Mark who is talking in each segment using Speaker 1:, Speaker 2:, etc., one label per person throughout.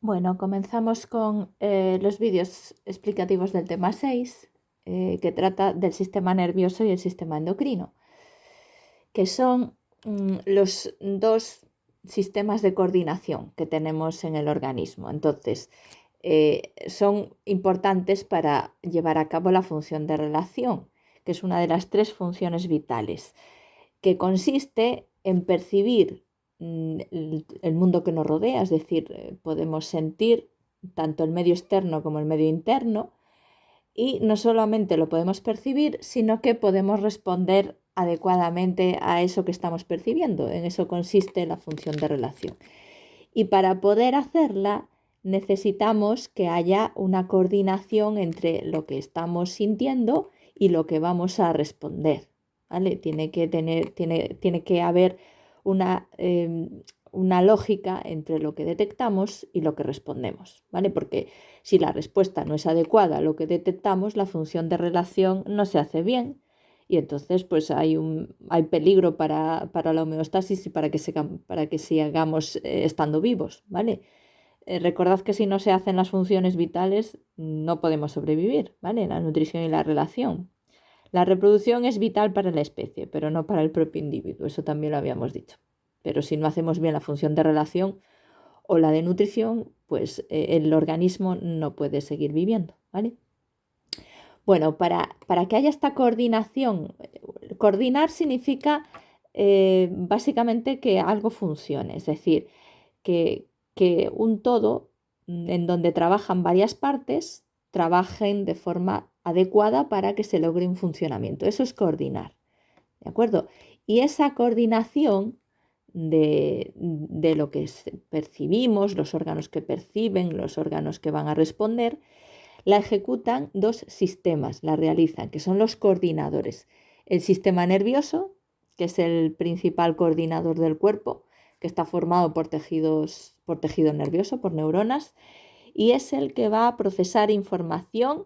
Speaker 1: Bueno, comenzamos con los vídeos explicativos del tema 6, que trata del sistema nervioso y el sistema endocrino, que son los dos sistemas de coordinación que tenemos en el organismo. Entonces, son importantes para llevar a cabo la función de relación, que es una de las tres funciones vitales, que consiste en percibir el mundo que nos rodea, es decir, podemos sentir tanto el medio externo como el medio interno, y no solamente lo podemos percibir, sino que podemos responder adecuadamente a eso que estamos percibiendo. En eso consiste la función de relación. Y para poder hacerla, necesitamos que haya una coordinación entre lo que estamos sintiendo y lo que vamos a responder, ¿vale? Tiene que haber una, una lógica entre lo que detectamos y lo que respondemos, ¿vale? Porque si la respuesta no es adecuada a lo que detectamos, la función de relación no se hace bien y entonces pues hay peligro para la homeostasis y para que sigamos estando vivos, ¿vale? Recordad que si no se hacen las funciones vitales no podemos sobrevivir, ¿vale? La nutrición y la relación. La reproducción es vital para la especie, pero no para el propio individuo, eso también lo habíamos dicho. Pero si no hacemos bien la función de relación o la de nutrición, pues el organismo no puede seguir viviendo, ¿vale? Bueno, para que haya esta coordinación, coordinar significa básicamente que algo funcione, es decir, que un todo en donde trabajan varias partes trabajen de forma adecuada para que se logre un funcionamiento. Eso es coordinar, ¿de acuerdo? Y esa coordinación de lo que percibimos, los órganos que perciben, los órganos que van a responder, la ejecutan dos sistemas, la realizan, que son los coordinadores. El sistema nervioso, que es el principal coordinador del cuerpo, que está formado por tejido nervioso, por neuronas, y es el que va a procesar información.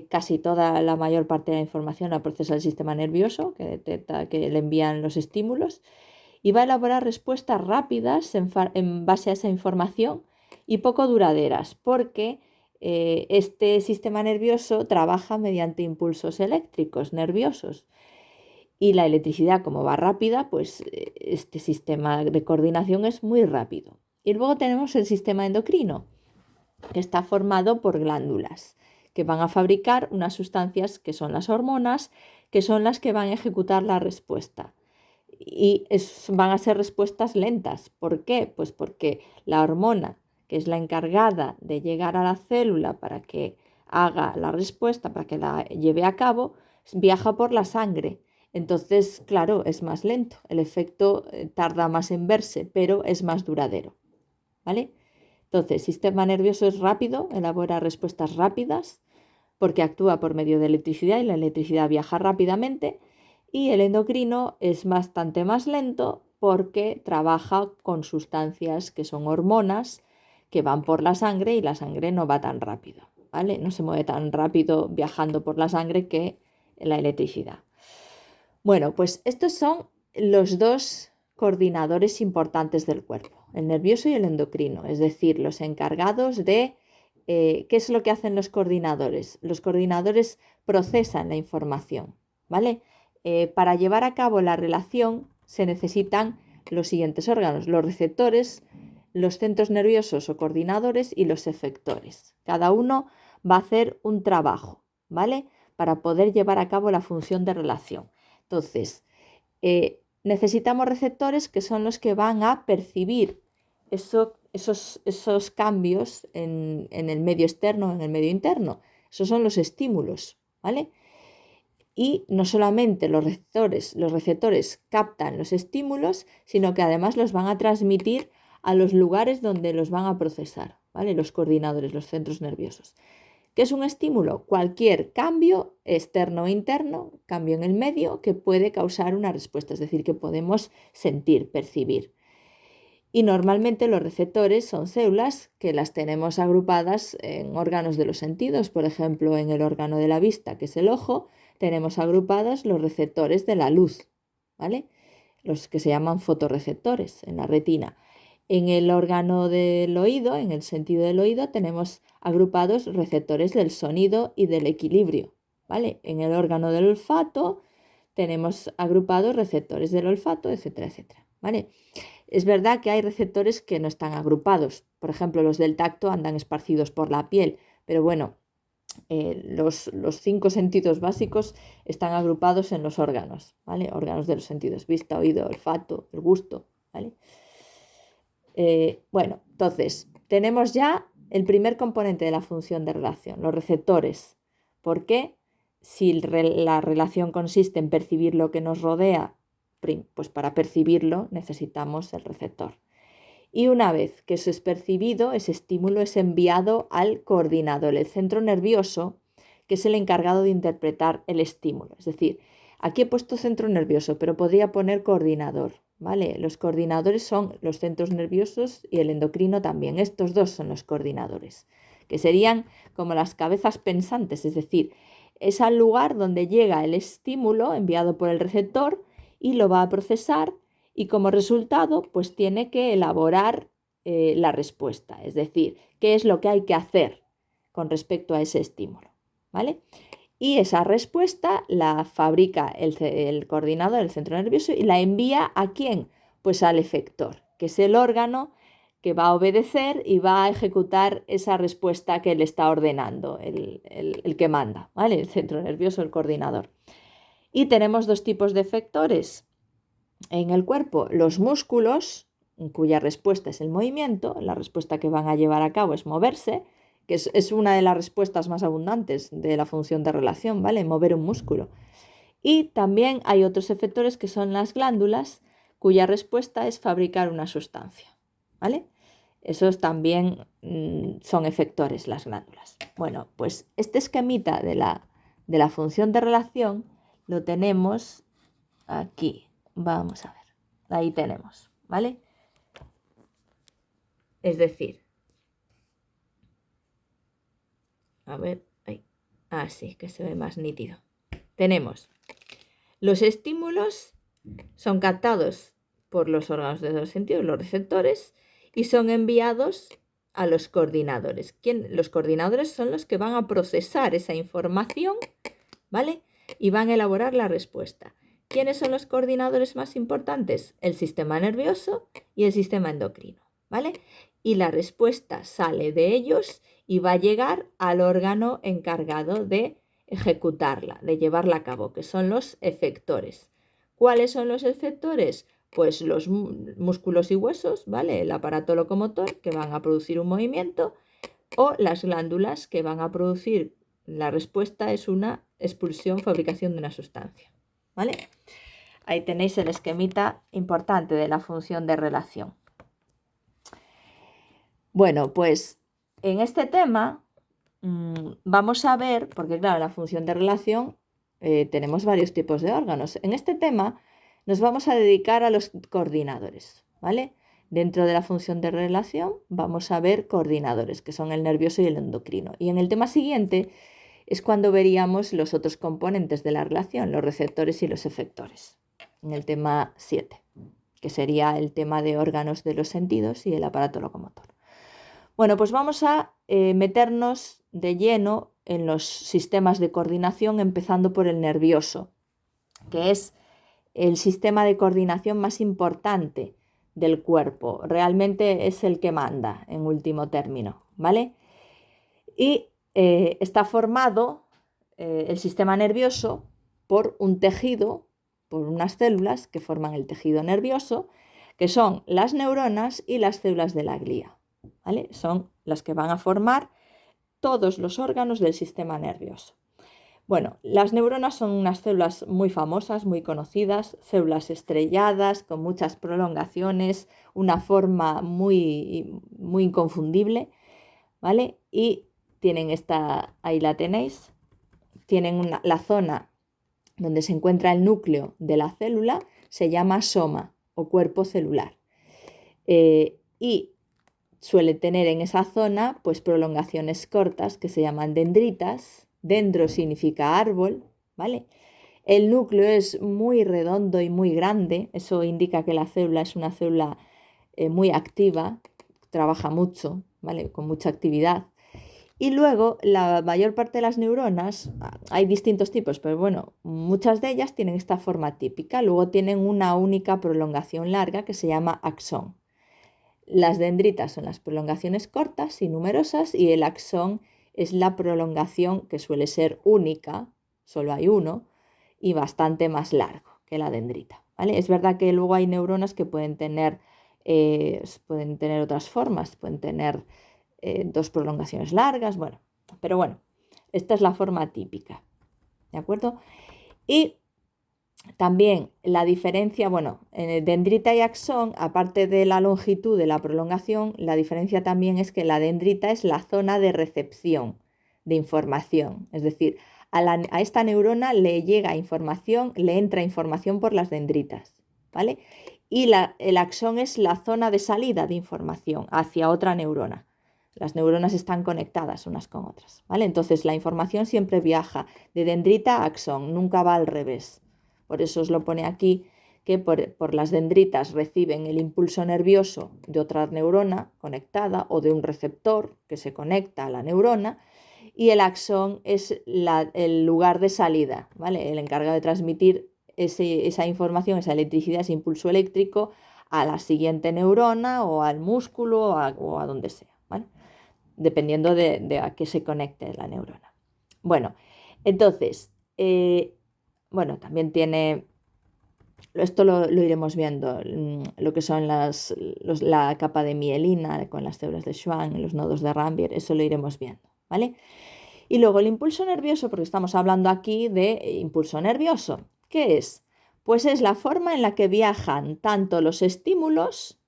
Speaker 1: Casi toda la mayor parte de la información la procesa el sistema nervioso, que detecta que le envían los estímulos, y va a elaborar respuestas rápidas en base a esa información y poco duraderas, porque este sistema nervioso trabaja mediante impulsos eléctricos nerviosos y la electricidad, como va rápida, pues este sistema de coordinación es muy rápido. Y luego tenemos el sistema endocrino, que está formado por glándulas que van a fabricar unas sustancias que son las hormonas, que son las que van a ejecutar la respuesta. Y van a ser respuestas lentas. ¿Por qué? Pues porque la hormona, que es la encargada de llegar a la célula para que haga la respuesta, para que la lleve a cabo, viaja por la sangre. Entonces, claro, es más lento. El efecto tarda más en verse, pero es más duradero. ¿Vale? Entonces, el sistema nervioso es rápido, elabora respuestas rápidas porque actúa por medio de electricidad y la electricidad viaja rápidamente. Y el endocrino es bastante más lento porque trabaja con sustancias que son hormonas que van por la sangre y la sangre no va tan rápido, ¿vale? No se mueve tan rápido viajando por la sangre que la electricidad. Bueno, pues estos son los dos coordinadores importantes del cuerpo, el nervioso y el endocrino, es decir, los encargados de ¿qué es lo que hacen los coordinadores? Los coordinadores procesan la información, ¿vale? Para llevar a cabo la relación se necesitan los siguientes órganos, los receptores, los centros nerviosos o coordinadores y los efectores. Cada uno va a hacer un trabajo, ¿vale? Para poder llevar a cabo la función de relación. Entonces, necesitamos receptores que son los que van a percibir esos cambios en el medio externo, en el medio interno. Esos son los estímulos, ¿vale? Y no solamente los receptores captan los estímulos, sino que además los van a transmitir a los lugares donde los van a procesar, ¿vale? Los coordinadores, los centros nerviosos. ¿Qué es un estímulo? Cualquier cambio externo o interno, cambio en el medio, que puede causar una respuesta, es decir, que podemos sentir, percibir. Y normalmente los receptores son células que las tenemos agrupadas en órganos de los sentidos. Por ejemplo, en el órgano de la vista, que es el ojo, tenemos agrupados los receptores de la luz, ¿vale? Los que se llaman fotorreceptores en la retina. En el órgano del oído, en el sentido del oído, tenemos agrupados receptores del sonido y del equilibrio, ¿vale? En el órgano del olfato tenemos agrupados receptores del olfato, etcétera, etcétera, ¿vale? Es verdad que hay receptores que no están agrupados. Por ejemplo, los del tacto andan esparcidos por la piel, pero bueno, los 5 sentidos básicos están agrupados en los órganos, ¿vale? Órganos de los sentidos: vista, oído, olfato, el gusto, ¿vale? Bueno, entonces, tenemos ya el primer componente de la función de relación, los receptores. ¿Por qué? Si la relación consiste en percibir lo que nos rodea, pues para percibirlo necesitamos el receptor. Y una vez que eso es percibido, ese estímulo es enviado al coordinador, el centro nervioso, que es el encargado de interpretar el estímulo. Es decir, aquí he puesto centro nervioso, pero podría poner coordinador, ¿vale? Los coordinadores son los centros nerviosos y el endocrino también. Estos dos son los coordinadores, que serían como las cabezas pensantes, es decir, es al lugar donde llega el estímulo enviado por el receptor y lo va a procesar, y como resultado pues tiene que elaborar la respuesta, es decir, qué es lo que hay que hacer con respecto a ese estímulo, ¿vale? Y esa respuesta la fabrica el coordinador, el centro nervioso, y la envía ¿a quién? Pues al efector, que es el órgano que va a obedecer y va a ejecutar esa respuesta que le está ordenando, el que manda, ¿vale? El centro nervioso, el coordinador. Y tenemos dos tipos de efectores en el cuerpo: los músculos, cuya respuesta es el movimiento, la respuesta que van a llevar a cabo es moverse, que es una de las respuestas más abundantes de la función de relación, ¿vale? Mover un músculo. Y también hay otros efectores que son las glándulas, cuya respuesta es fabricar una sustancia, ¿vale? Esos también son efectores, las glándulas. Bueno, pues este esquemita de la función de relación lo tenemos aquí. Vamos a ver, ahí tenemos, ¿vale? Es decir, a ver, ahí, así que se ve más nítido. Tenemos los estímulos, son captados por los órganos de los sentidos, los receptores, y son enviados a los coordinadores. Los coordinadores son los que van a procesar esa información, ¿vale? Y van a elaborar la respuesta. ¿Quiénes son los coordinadores más importantes? El sistema nervioso y el sistema endocrino, ¿vale? Y la respuesta sale de ellos y va a llegar al órgano encargado de ejecutarla, de llevarla a cabo, que son los efectores. ¿Cuáles son los efectores? Pues los músculos y huesos, ¿vale? El aparato locomotor, que van a producir un movimiento, o las glándulas, que van a producir, la respuesta es una expulsión, fabricación de una sustancia, ¿vale? Ahí tenéis el esquemita importante de la función de relación. Bueno, pues en este tema vamos a ver, porque claro, en la función de relación tenemos varios tipos de órganos. En este tema nos vamos a dedicar a los coordinadores, ¿vale? Dentro de la función de relación vamos a ver coordinadores, que son el nervioso y el endocrino. Y en el tema siguiente es cuando veríamos los otros componentes de la relación, los receptores y los efectores, en el tema 7, que sería el tema de órganos de los sentidos y el aparato locomotor. Bueno, pues vamos a meternos de lleno en los sistemas de coordinación, empezando por el nervioso, que es el sistema de coordinación más importante del cuerpo. Realmente es el que manda en último término, ¿vale? Y está formado el sistema nervioso por un tejido, por unas células que forman el tejido nervioso, que son las neuronas y las células de la glía, ¿vale? Son las que van a formar todos los órganos del sistema nervioso. Bueno, las neuronas son unas células muy famosas, muy conocidas, células estrelladas, con muchas prolongaciones, una forma muy, muy inconfundible, ¿vale? Y tienen ahí la tenéis, tienen la zona donde se encuentra el núcleo de la célula, se llama soma o cuerpo celular. Y suele tener en esa zona pues prolongaciones cortas que se llaman dendritas. Dendro significa árbol, ¿vale? El núcleo es muy redondo y muy grande, eso indica que la célula es una célula muy activa, trabaja mucho, ¿vale? Con mucha actividad. Y luego la mayor parte de las neuronas, hay distintos tipos, pero bueno, muchas de ellas tienen esta forma típica, luego tienen una única prolongación larga que se llama axón. Las dendritas son las prolongaciones cortas y numerosas y el axón es la prolongación que suele ser única, solo hay uno, y bastante más largo que la dendrita, ¿vale? Es verdad que luego hay neuronas que pueden tener otras formas, pueden tener dos prolongaciones largas, bueno, pero bueno, esta es la forma típica, ¿de acuerdo? Y también la diferencia, bueno, en dendrita y axón, aparte de la longitud de la prolongación, la diferencia también es que la dendrita es la zona de recepción de información, es decir, a esta neurona le llega información, le entra información por las dendritas, ¿vale? Y el axón es la zona de salida de información hacia otra neurona. Las neuronas están conectadas unas con otras, ¿vale? Entonces la información siempre viaja de dendrita a axón, nunca va al revés. Por eso os lo pone aquí que por las dendritas reciben el impulso nervioso de otra neurona conectada o de un receptor que se conecta a la neurona, y el axón es el lugar de salida, ¿vale? El encargado de transmitir esa información, esa electricidad, ese impulso eléctrico a la siguiente neurona o al músculo o a donde sea, ¿vale? Dependiendo de a qué se conecte la neurona. Bueno, entonces, bueno, también tiene, esto lo iremos viendo, lo que son la capa de mielina con las células de Schwann, los nodos de Rambier, eso lo iremos viendo, ¿vale? Y luego el impulso nervioso, porque estamos hablando aquí de impulso nervioso. ¿Qué es? Pues es la forma en la que viajan tanto los estímulos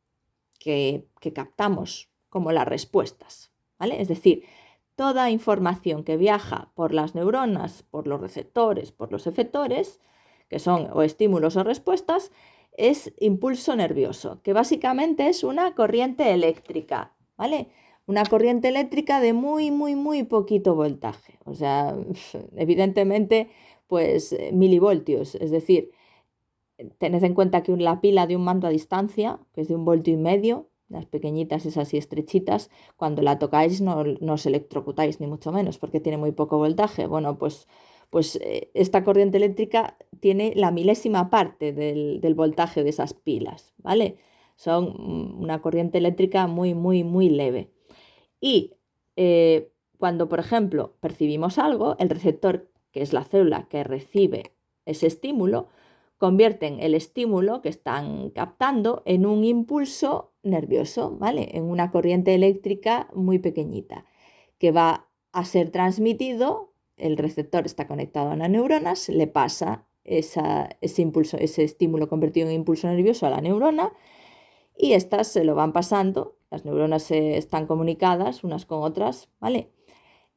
Speaker 1: que captamos como las respuestas, ¿vale? Es decir, toda información que viaja por las neuronas, por los receptores, por los efectores, que son o estímulos o respuestas, es impulso nervioso, que básicamente es una corriente eléctrica, ¿vale? Una corriente eléctrica de muy, muy, muy poquito voltaje. O sea, evidentemente, pues milivoltios. Es decir, tened en cuenta que la pila de un mando a distancia, que es de 1,5 voltios, las pequeñitas, esas así estrechitas, cuando la tocáis no os electrocutáis, ni mucho menos, porque tiene muy poco voltaje. Bueno, pues esta corriente eléctrica tiene la milésima parte del voltaje de esas pilas, ¿vale? Son una corriente eléctrica muy, muy, muy leve. Y cuando, por ejemplo, percibimos algo, el receptor, que es la célula que recibe ese estímulo, convierten el estímulo que están captando en un impulso nervioso, ¿vale? En una corriente eléctrica muy pequeñita, que va a ser transmitido, el receptor está conectado a unas neuronas, le pasa ese impulso, ese estímulo convertido en impulso nervioso a la neurona, y estas se lo van pasando, las neuronas están comunicadas unas con otras, ¿vale?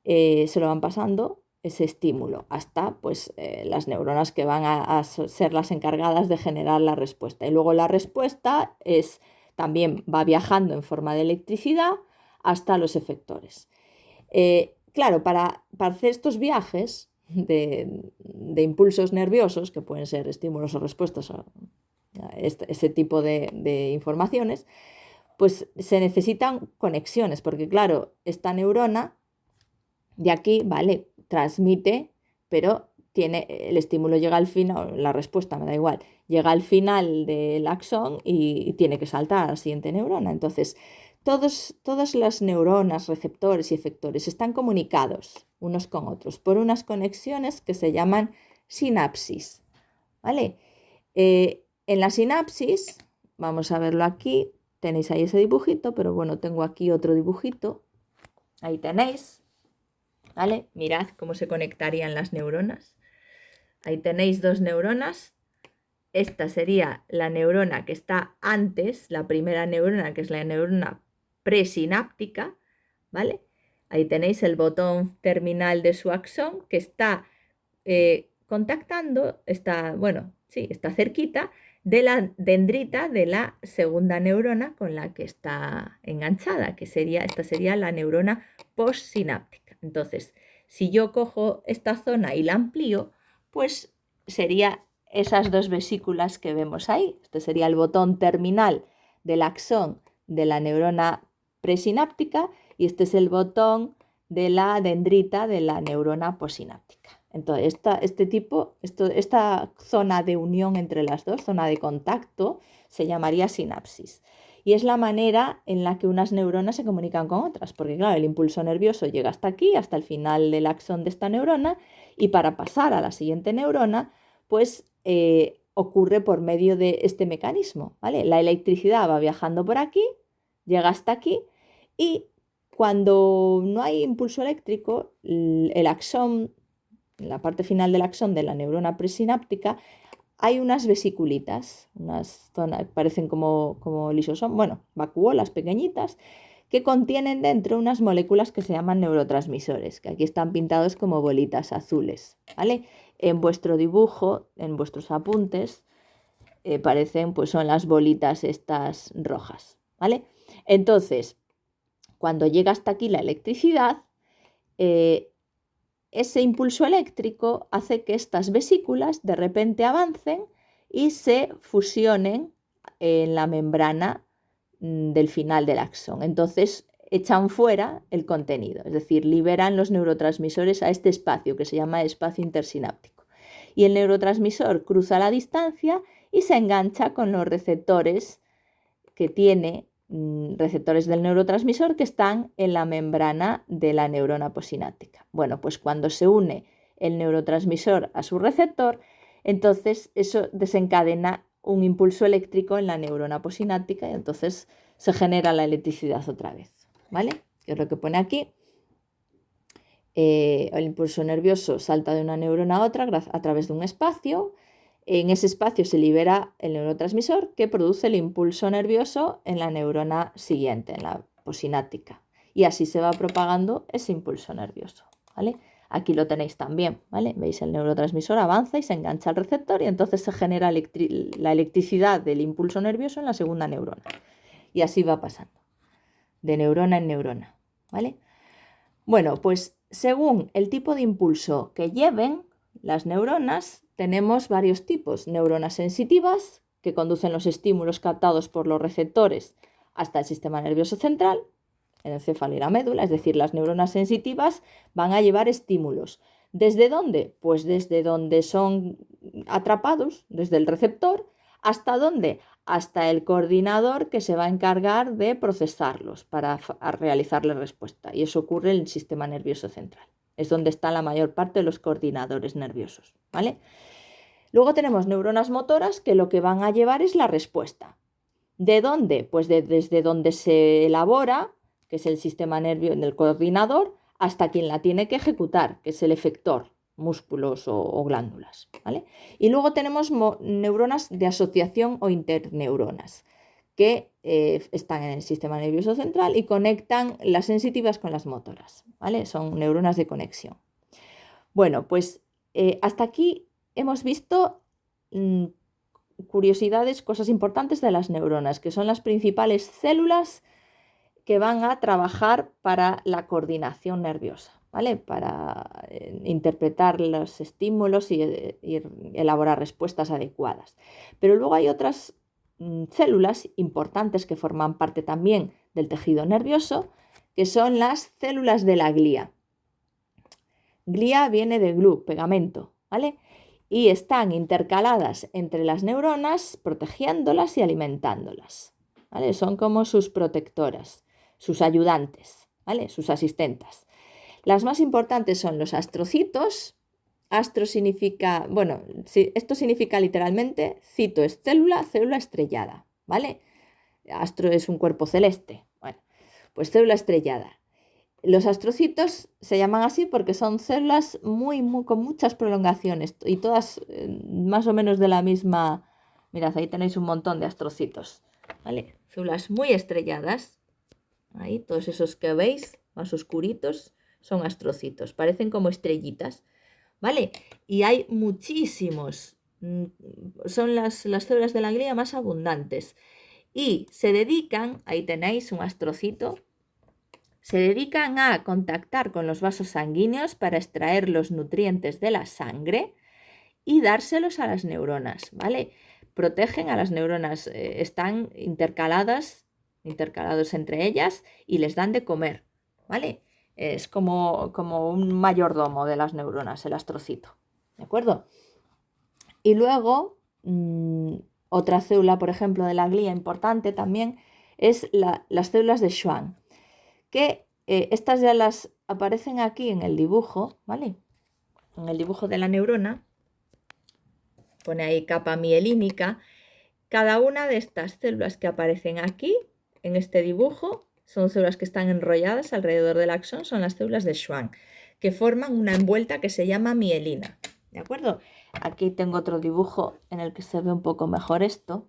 Speaker 1: Se lo van pasando ese estímulo hasta pues, las neuronas que van a ser las encargadas de generar la respuesta. Y luego la respuesta también va viajando en forma de electricidad hasta los efectores. Claro, para hacer estos viajes de impulsos nerviosos, que pueden ser estímulos o respuestas a ese tipo de informaciones, pues se necesitan conexiones, porque claro, esta neurona de aquí, vale, transmite, pero el estímulo llega al final, la respuesta me da igual, llega al final del axón y tiene que saltar a la siguiente neurona. Entonces, todas las neuronas, receptores y efectores están comunicados unos con otros por unas conexiones que se llaman sinapsis, ¿vale? En la sinapsis, vamos a verlo aquí, tenéis ahí ese dibujito, pero bueno, tengo aquí otro dibujito, ahí tenéis, ¿vale? Mirad cómo se conectarían las neuronas. Ahí tenéis dos neuronas. Esta sería la neurona que está antes, la primera neurona, que es la neurona presináptica, ¿vale? Ahí tenéis el botón terminal de su axón que está contactando, está cerquita de la dendrita de la segunda neurona con la que está enganchada, esta sería la neurona postsináptica. Entonces, si yo cojo esta zona y la amplío, pues sería esas dos vesículas que vemos ahí. Este sería el botón terminal del axón de la neurona presináptica y este es el botón de la dendrita de la neurona postsináptica. Entonces, esta zona de unión entre las dos, zona de contacto, se llamaría sinapsis. Y es la manera en la que unas neuronas se comunican con otras, porque claro, el impulso nervioso llega hasta aquí, hasta el final del axón de esta neurona, y para pasar a la siguiente neurona, pues ocurre por medio de este mecanismo, ¿vale? La electricidad va viajando por aquí, llega hasta aquí, y cuando no hay impulso eléctrico, el axón, la parte final del axón de la neurona presináptica, hay unas vesiculitas, unas zonas, parecen como lisosomas, bueno, vacuolas pequeñitas, que contienen dentro unas moléculas que se llaman neurotransmisores, que aquí están pintados como bolitas azules, ¿vale? En vuestro dibujo, en vuestros apuntes, parecen, pues son las bolitas estas rojas, ¿vale? Entonces, cuando llega hasta aquí la electricidad, ese impulso eléctrico hace que estas vesículas de repente avancen y se fusionen en la membrana del final del axón. Entonces echan fuera el contenido, es decir, liberan los neurotransmisores a este espacio que se llama espacio intersináptico. Y el neurotransmisor cruza la distancia y se engancha con los receptores que tiene, receptores del neurotransmisor que están en la membrana de la neurona postsináptica. Bueno, pues cuando se une el neurotransmisor a su receptor, entonces eso desencadena un impulso eléctrico en la neurona postsináptica y entonces se genera la electricidad otra vez, ¿vale? Que es lo que pone aquí. El impulso nervioso salta de una neurona a otra a través de un espacio. En ese espacio se libera el neurotransmisor que produce el impulso nervioso en la neurona siguiente, en la postsináptica. Y así se va propagando ese impulso nervioso, ¿vale? Aquí lo tenéis también, ¿vale? Veis, el neurotransmisor avanza y se engancha al receptor y entonces se genera la electricidad del impulso nervioso en la segunda neurona. Y así va pasando, de neurona en neurona, ¿vale? Bueno, pues según el tipo de impulso que lleven las neuronas, tenemos varios tipos. Neuronas sensitivas, que conducen los estímulos captados por los receptores hasta el sistema nervioso central, el encéfalo y la médula, es decir, las neuronas sensitivas van a llevar estímulos. ¿Desde dónde? Pues desde donde son atrapados, desde el receptor, ¿hasta dónde? Hasta el coordinador que se va a encargar de procesarlos para realizar la respuesta. Y eso ocurre en el sistema nervioso central. Es donde está la mayor parte de los coordinadores nerviosos, ¿vale? Luego tenemos neuronas motoras que lo que van a llevar es la respuesta. ¿De dónde? Pues desde donde se elabora, que es el sistema nervioso del coordinador, hasta quien la tiene que ejecutar, que es el efector, músculos o glándulas, ¿vale? Y luego tenemos neuronas de asociación o interneuronas, que están en el sistema nervioso central y conectan las sensitivas con las motoras, ¿vale? Son neuronas de conexión. Bueno, pues hasta aquí hemos visto curiosidades, cosas importantes de las neuronas, que son las principales células que van a trabajar para la coordinación nerviosa, ¿vale? Para interpretar los estímulos y elaborar respuestas adecuadas. Pero luego hay otras células importantes que forman parte también del tejido nervioso, que son las células de la glía. Glía viene de glue, pegamento, ¿vale? Y están intercaladas entre las neuronas, protegiéndolas y alimentándolas, ¿vale? Son como sus protectoras, sus ayudantes, ¿vale? Sus asistentas. Las más importantes son los astrocitos. Astro significa, bueno, esto significa literalmente, cito es célula, célula estrellada, ¿vale? Astro es un cuerpo celeste. Bueno, pues célula estrellada. Los astrocitos se llaman así porque son células con muchas prolongaciones y todas más o menos de la misma. Mirad, ahí tenéis un montón de astrocitos, ¿vale? Células muy estrelladas. Ahí, todos esos que veis, más oscuritos, son astrocitos. Parecen como estrellitas, ¿vale? Y hay muchísimos. Son las células de la glía más abundantes. Y se dedican, ahí tenéis un astrocito, se dedican a contactar con los vasos sanguíneos para extraer los nutrientes de la sangre y dárselos a las neuronas, ¿vale? protegen a las neuronas, están intercalados entre ellas y les dan de comer, ¿vale? Es como un mayordomo de las neuronas, el astrocito, ¿de acuerdo? Y luego, otra célula, por ejemplo, de la glía importante también es las células de Schwann, que estas ya las aparecen aquí en el dibujo, ¿vale? En el dibujo de la neurona, pone ahí capa mielínica. Cada una de estas células que aparecen aquí, en este dibujo, son células que están enrolladas alrededor del axón, son las células de Schwann, que forman una envuelta que se llama mielina, ¿de acuerdo? Aquí tengo otro dibujo en el que se ve un poco mejor esto.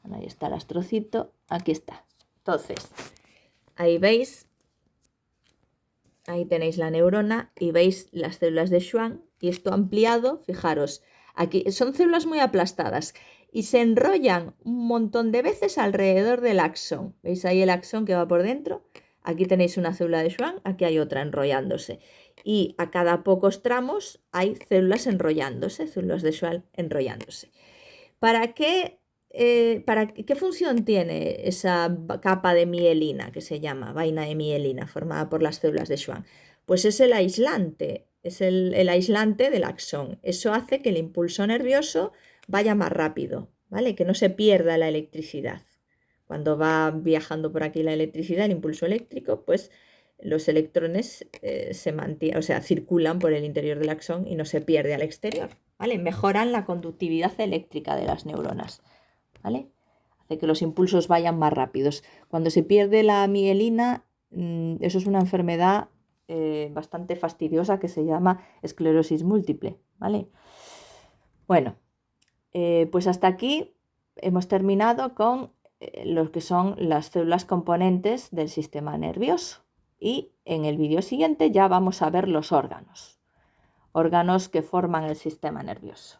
Speaker 1: Bueno, ahí está el astrocito, aquí está. Entonces, ahí veis, ahí tenéis la neurona y veis las células de Schwann y esto ampliado, fijaros, aquí son células muy aplastadas y se enrollan un montón de veces alrededor del axón. ¿Veis ahí el axón que va por dentro? Aquí tenéis una célula de Schwann, aquí hay otra enrollándose. Y a cada pocos tramos hay células enrollándose, células de Schwann enrollándose. ¿Para qué función tiene esa capa de mielina que se llama vaina de mielina formada por las células de Schwann? Pues es el aislante, es el aislante del axón. Eso hace que el impulso nervioso vaya más rápido, ¿vale? Que no se pierda la electricidad. Cuando va viajando por aquí la electricidad, el impulso eléctrico, pues los electrones circulan por el interior del axón y no se pierde al exterior, ¿vale? Mejoran la conductividad eléctrica de las neuronas, ¿vale? Hace que los impulsos vayan más rápidos. Cuando se pierde la mielina, eso es una enfermedad bastante fastidiosa que se llama esclerosis múltiple, ¿vale? Bueno, pues hasta aquí hemos terminado con lo que son las células componentes del sistema nervioso. Y en el vídeo siguiente ya vamos a ver los órganos que forman el sistema nervioso.